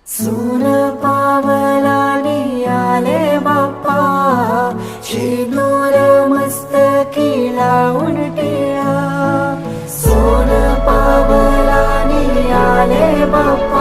सोन पावलानी आले बाप्पा, शेंदूर मस्तकी लावून टिळा. सोन पावलानी आले बाप्पा,